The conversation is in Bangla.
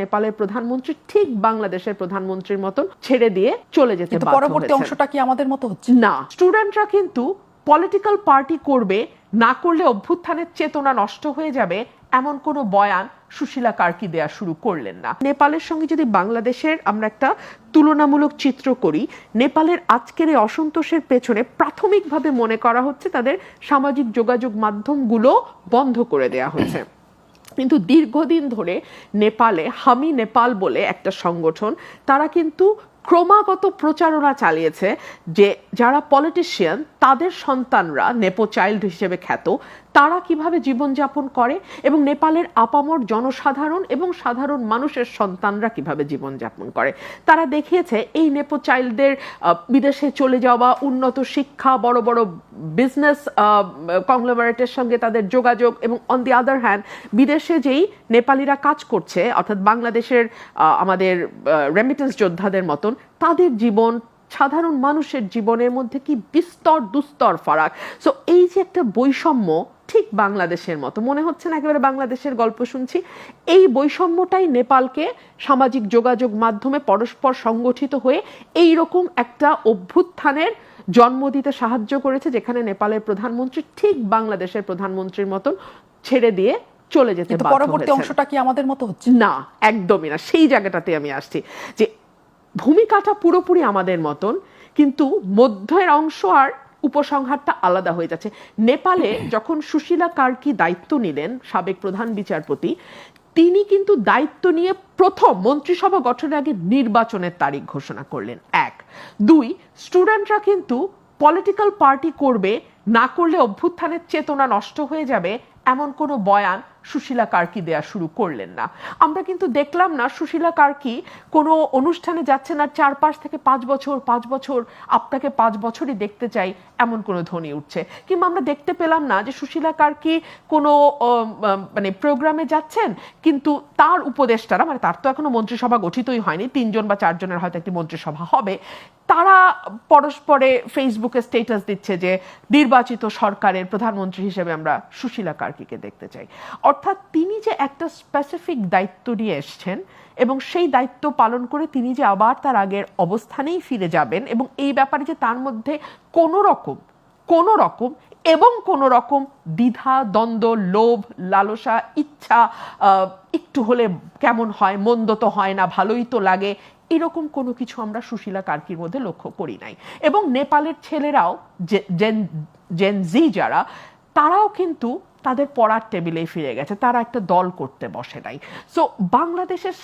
নেপালের প্রধানমন্ত্রী ঠিক বাংলাদেশের প্রধানমন্ত্রীর মতন ছেড়ে দিয়ে চলে যেতে বাধ্য হয়েছে। পরবর্তী অংশটা কি আমাদের মতো হচ্ছে না, স্টুডেন্টরা কিন্তু পলিটিক্যাল পার্টি করবে, না করলে অভ্যুত্থানের চেতনা নষ্ট হয়ে যাবে এমন কোনো বয়ান সুশীলা কার্কি দেয়া শুরু করলেন না। নেপালের সঙ্গে যদি বাংলাদেশের আমরা একটা তুলনামূলক চিত্র করি, নেপালের আজকের এই অসন্তোষের পেছনে প্রাথমিকভাবে মনে করা হচ্ছে তাদের সামাজিক যোগাযোগ মাধ্যমগুলো বন্ধ করে দেয়া হয়েছে। কিন্তু দীর্ঘদিন ধরে নেপালে হামি নেপাল বলে একটা সংগঠন, তারা কিন্তু ক্রমাগত প্রচারণা চালিয়েছে যে যারা পলিটিশিয়ান তাদের সন্তানরা নেপো চাইল্ড হিসেবে খ্যাত, তারা কিভাবে জীবনযাপন করে এবং নেপালের আপামর জনসাধারণ এবং সাধারণ মানুষের সন্তানরা কিভাবে জীবনযাপন করে। তারা দেখিয়েছে এই নেপো চাইল্ডদের বিদেশে চলে যাওয়া, উন্নত শিক্ষা, বড় বড় বিজনেস কংগ্লোমারেটের সঙ্গে তাদের যোগাযোগ, এবং অন দি আদার হ্যান্ড বিদেশে যেই নেপালিরা কাজ করছে, অর্থাৎ বাংলাদেশের আমাদের রেমিটেন্স যোদ্ধাদের মতন, তাদের জীবন, সাধারণ মানুষের জীবনের মধ্যে কি বিস্তর দুস্তর ফারাক। সো এই যে একটা বৈষম্য, ঠিক বাংলাদেশের মতো মনে হচ্ছে না, একেবারে বাংলাদেশের গল্প শুনছি। এই বৈষম্যটাই নেপালকে সামাজিক যোগাযোগ মাধ্যমে পরস্পর সংগঠিত হয়ে এই রকম একটা অভ্যুত্থানের জন্ম দিতে সাহায্য করেছে, যেখানে নেপালের প্রধানমন্ত্রী ঠিক বাংলাদেশের প্রধানমন্ত্রীর মতন ছেড়ে দিয়ে চলে যেতে বাধ্য হয়েছে। পরবর্তী অংশটা কি আমাদের মতো হচ্ছে না, একদমই না। সেই জায়গাটাতে আমি আসছি যে ভূমিকাটা পুরোপুরি আমাদের মতন, কিন্তু মধ্যের অংশ আর উপসংহারটা আলাদা হয়ে যাচ্ছে। নেপালে যখন সুশীলা কার্কি দায়িত্ব নিলেন, সাবেক প্রধান বিচারপতি, তিনি কিন্তু দায়িত্ব নিয়ে প্রথম মন্ত্রিসভা গঠনের আগে নির্বাচনের তারিখ ঘোষণা করলেন। 1, 2, স্টুডেন্টরা কিন্তু পলিটিক্যাল পার্টি করবে, না করলে অভ্যুত্থানের চেতনা নষ্ট হয়ে যাবে এমন কোনো বয়ান সুশীলা কার্কি দেয়া শুরু করলেন না। আমরা কিন্তু দেখলাম না সুশীলা কার্কি কোনো অনুষ্ঠানে যাচ্ছেন আর 4-5 থেকে 5 বছর 5 বছর আপনাকে 5 বছরই দেখতে চাই এমন কোনো ধ্বনি উঠছে, কিংবা আমরা দেখতে পেলাম না যে সুশীলা কার্কি কোনো মানে প্রোগ্রামে যাচ্ছেন, কিন্তু তার উপদেষ্টারা, মানে তার তো এখনো মন্ত্রিসভা গঠিতই হয়নি, 3 জন বা 4 জনের হয়তো একটি মন্ত্রিসভা হবে, তারা পরস্পরে ফেসবুকে স্ট্যাটাস দিচ্ছে যে নির্বাচিত সরকারের প্রধানমন্ত্রী হিসেবে আমরা সুশীলা কার্কিকে দেখতে চাই। অর্থাৎ তিনি যে একটা স্পেসিফিক দায়িত্ব নিয়ে এসছেন এবং সেই দায়িত্ব পালন করে তিনি যে আবার তার আগের অবস্থানেই ফিরে যাবেন, এবং এই ব্যাপারে যে তার মধ্যে কোনো রকম দ্বিধা, দ্বন্দ্ব, লোভ, লালসা, ইচ্ছা, একটু হলে কেমন হয়, মন্দ তো হয় না, ভালোই তো লাগে, এরকম কোনো কিছু আমরা সুশীলা কার্কির মধ্যে লক্ষ্য করি নাই। এবং নেপালের ছেলেরাও, জেন জি যারা, তারাও কিন্তু তাদের পড়ার টেবিলে ফিরে গেছে, তারা একটা দল করতে বসে নাই। সো বাংলাদেশের